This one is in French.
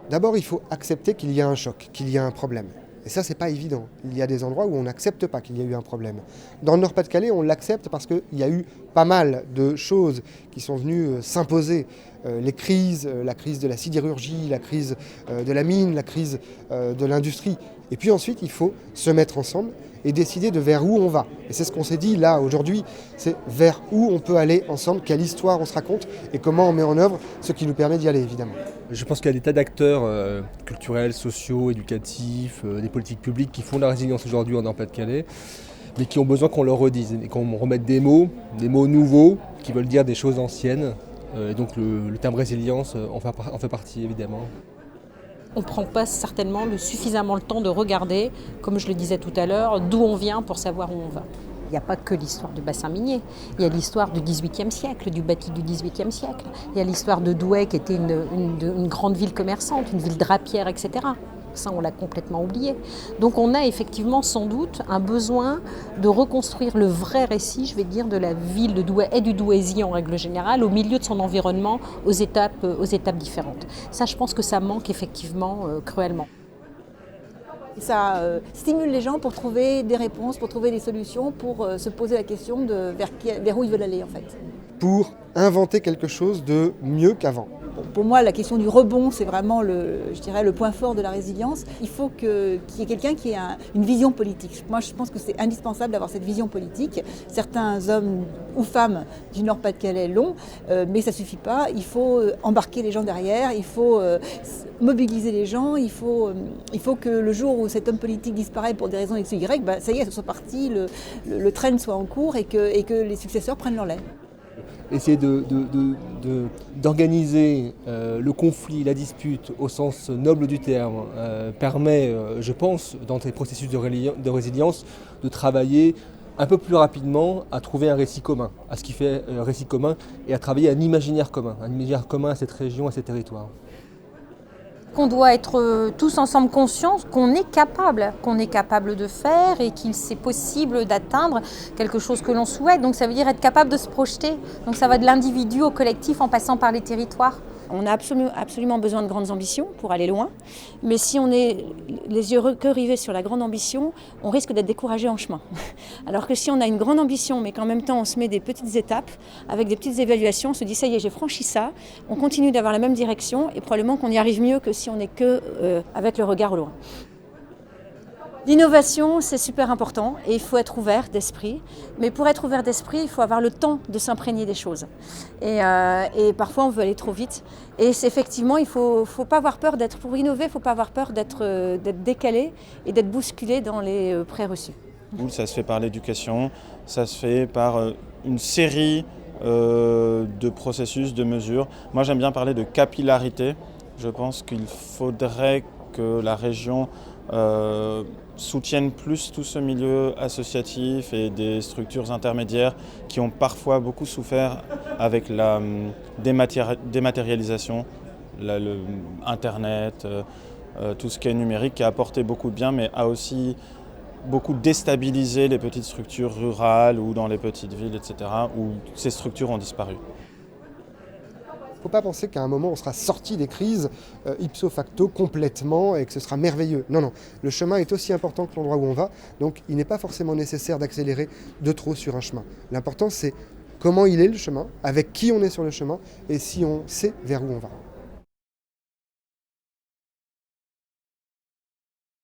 D'abord, il faut accepter qu'il y a un choc, qu'il y a un problème. Et ça, c'est pas évident. Il y a des endroits où on n'accepte pas qu'il y a eu un problème. Dans le Nord-Pas-de-Calais, on l'accepte parce qu'il y a eu pas mal de choses qui sont venues s'imposer. Les crises, la crise de la sidérurgie, la crise de la mine, la crise de l'industrie. Et puis ensuite, il faut se mettre ensemble et décider de vers où on va. Et c'est ce qu'on s'est dit là, aujourd'hui, c'est vers où on peut aller ensemble, quelle histoire on se raconte et comment on met en œuvre ce qui nous permet d'y aller, évidemment. Je pense qu'il y a des tas d'acteurs culturels, sociaux, éducatifs, des politiques publiques qui font de la résilience aujourd'hui en Nord-Pas-de-Calais, mais qui ont besoin qu'on leur redise et qu'on remette des mots nouveaux, qui veulent dire des choses anciennes. Et donc le terme résilience en fait partie, évidemment. On ne prend pas certainement suffisamment le temps de regarder, comme je le disais tout à l'heure, d'où on vient pour savoir où on va. Il n'y a pas que l'histoire du bassin minier, il y a l'histoire du XVIIIe siècle, du bâti du XVIIIe siècle. Il y a l'histoire de Douai qui était une grande ville commerçante, une ville drapière, etc. Ça, on l'a complètement oublié. Donc on a effectivement sans doute un besoin de reconstruire le vrai récit, je vais dire, de la ville de Douai et du Douaisis en règle générale, au milieu de son environnement, aux étapes différentes. Ça, je pense que ça manque effectivement cruellement. Ça stimule les gens pour trouver des réponses, pour trouver des solutions, pour se poser la question de vers où ils veulent aller en fait. Pour inventer quelque chose de mieux qu'avant. Pour moi, la question du rebond, c'est vraiment le point fort de la résilience. Il faut qu'il y ait quelqu'un qui ait une vision politique. Moi, je pense que c'est indispensable d'avoir cette vision politique. Certains hommes ou femmes du Nord-Pas-de-Calais l'ont, mais ça ne suffit pas. Il faut embarquer les gens derrière, il faut mobiliser les gens, il faut que le jour où cet homme politique disparaît pour des raisons X ou Y, ça y est, ce soit parti, le train soit en cours et que les successeurs prennent leur lait. Essayer d'organiser le conflit, la dispute au sens noble du terme permet, je pense, dans ces processus de résilience, de travailler un peu plus rapidement à trouver un récit commun, à ce qui fait un récit commun et à travailler un imaginaire commun à cette région, à ces territoires. Qu'on doit être tous ensemble conscients qu'on est capable de faire et qu'il c'est possible d'atteindre quelque chose que l'on souhaite. Donc ça veut dire être capable de se projeter. Donc ça va de l'individu au collectif en passant par les territoires. On a absolument besoin de grandes ambitions pour aller loin, mais si on est les yeux que rivés sur la grande ambition, on risque d'être découragé en chemin. Alors que si on a une grande ambition, mais qu'en même temps on se met des petites étapes, avec des petites évaluations, on se dit ça y est, j'ai franchi ça, on continue d'avoir la même direction et probablement qu'on y arrive mieux que si on n'est que avec le regard au loin. L'innovation, c'est super important et il faut être ouvert d'esprit. Mais pour être ouvert d'esprit, il faut avoir le temps de s'imprégner des choses. Et parfois, on veut aller trop vite. Et effectivement, il ne faut pas avoir peur pour innover, il ne faut pas avoir peur d'être décalé et d'être bousculé dans les préreçus. Ça se fait par l'éducation, ça se fait par une série de processus, de mesures. Moi, j'aime bien parler de capillarité. Je pense qu'il faudrait que la région soutiennent plus tout ce milieu associatif et des structures intermédiaires qui ont parfois beaucoup souffert avec la dématérialisation, Internet, tout ce qui est numérique qui a apporté beaucoup de bien mais a aussi beaucoup déstabilisé les petites structures rurales ou dans les petites villes, etc., où ces structures ont disparu. Il ne faut pas penser qu'à un moment on sera sorti des crises ipso facto complètement et que ce sera merveilleux. Non, non, le chemin est aussi important que l'endroit où on va, donc il n'est pas forcément nécessaire d'accélérer de trop sur un chemin. L'important c'est comment il est le chemin, avec qui on est sur le chemin et si on sait vers où on va.